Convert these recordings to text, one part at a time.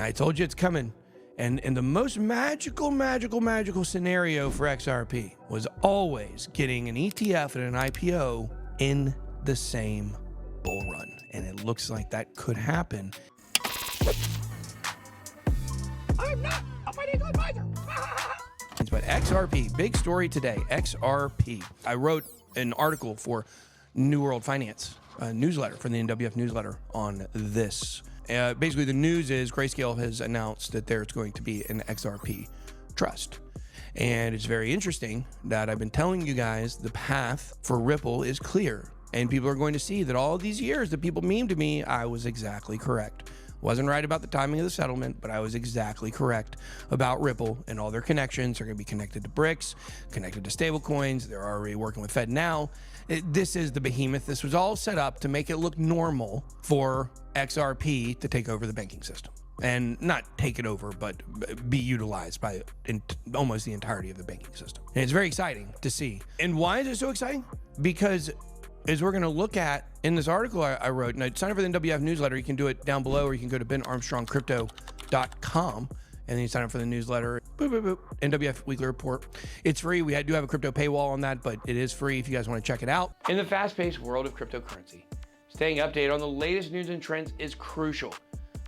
I told you it's coming. And the most magical scenario for XRP was always getting an ETF and an IPO in the same bull run. And it looks like that could happen. I'm not a financial advisor. But XRP, big story today, XRP. I wrote an article for New World Finance, a newsletter for the NWF newsletter on this. Basically, the news is Grayscale has announced that there's going to be an XRP trust. And it's very interesting that I've been telling you guys the path for Ripple is clear. And people are going to see that all these years that people memed me, I was exactly correct. Wasn't right about the timing of the settlement, but I was exactly correct about Ripple and all their connections. They're going to be connected to BRICS, connected to stablecoins. They're already working with FedNow. This is the behemoth. This was all set up to make it look normal for XRP to take over the banking system. And not take it over, but be utilized by almost the entirety of the banking system. And it's very exciting to see. And why is it so exciting? Because as we're going to look at in this article I wrote, and sign up for the NWF newsletter. You can do it down below, or you can go to benarmstrongcrypto.com and then you sign up for the newsletter. Boop, boop, boop. NWF weekly report. It's free. We do have a crypto paywall on that, but it is free if you guys want to check it out. In the fast-paced world of cryptocurrency, staying updated on the latest news and trends is crucial.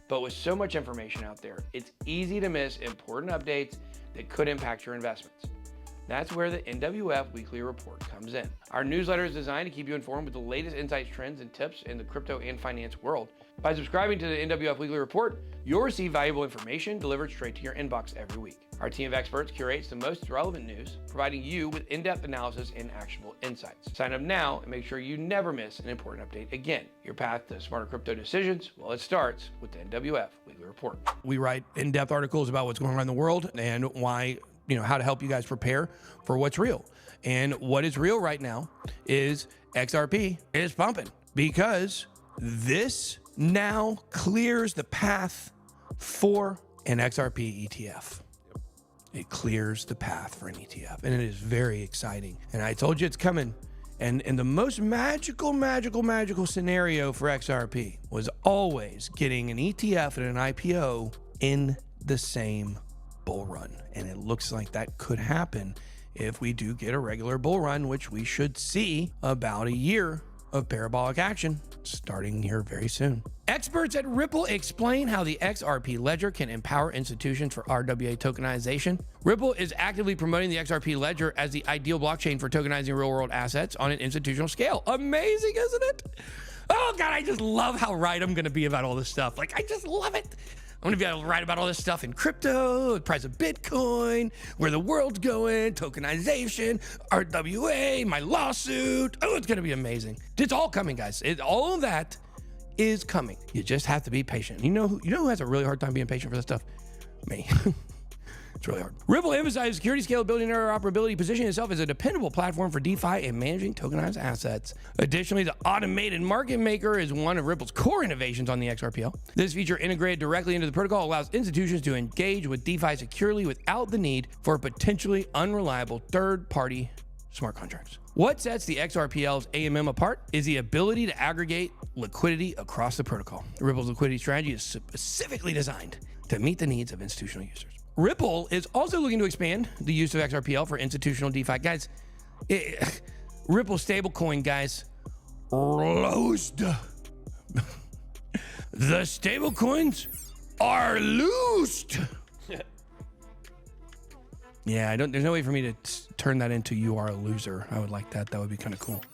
But with so much information out there, it's easy to miss important updates that could impact your investments. That's where the NWF Weekly Report comes in. Our newsletter is designed to keep you informed with the latest insights, trends, and tips in the crypto and finance world. By subscribing to the NWF Weekly Report, you'll receive valuable information delivered straight to your inbox every week. Our team of experts curates the most relevant news, providing you with in-depth analysis and actionable insights. Sign up now and make sure you never miss an important update again. Your path to smarter crypto decisions, well, it starts with the NWF Weekly Report. We write in-depth articles about what's going on in the world and why, how to help you guys prepare for what's real. And what is real right now is XRP is pumping, because this now clears the path for an XRP ETF. It clears the path for an ETF, and it is very exciting. And I told you it's coming. And the most magical scenario for XRP was always getting an ETF and an IPO in the same bull run. And it looks like that could happen if we do get a regular bull run, which we should see about a year of parabolic action starting here very soon. Experts at Ripple explain how the XRP ledger can empower institutions for RWA tokenization. Ripple is actively promoting the XRP ledger as the ideal blockchain for tokenizing real-world assets on an institutional scale. Amazing, isn't it? Oh God, I just love how right I'm gonna be about all this stuff. Like, I just love it. I'm gonna be able to write about all this stuff in crypto, the price of Bitcoin, where the world's going, tokenization, RWA, my lawsuit. Oh, it's gonna be amazing. It's all coming, guys. All of that is coming. You just have to be patient. You know who has a really hard time being patient for this stuff? Me. It's really hard. Ripple emphasizes security, scalability, and interoperability, positioning itself as a dependable platform for DeFi and managing tokenized assets. Additionally, the automated market maker is one of Ripple's core innovations on the XRPL. This feature, integrated directly into the protocol, allows institutions to engage with DeFi securely without the need for potentially unreliable third-party smart contracts. What sets the XRPL's AMM apart is the ability to aggregate liquidity across the protocol. Ripple's liquidity strategy is specifically designed to meet the needs of institutional users. Ripple is also looking to expand the use of XRPL for institutional DeFi. Guys, Ripple stablecoin, guys, loosed. The stablecoins are loosed. Yeah, there's no way for me to turn that into "you are a loser." I would like that. That would be kind of cool.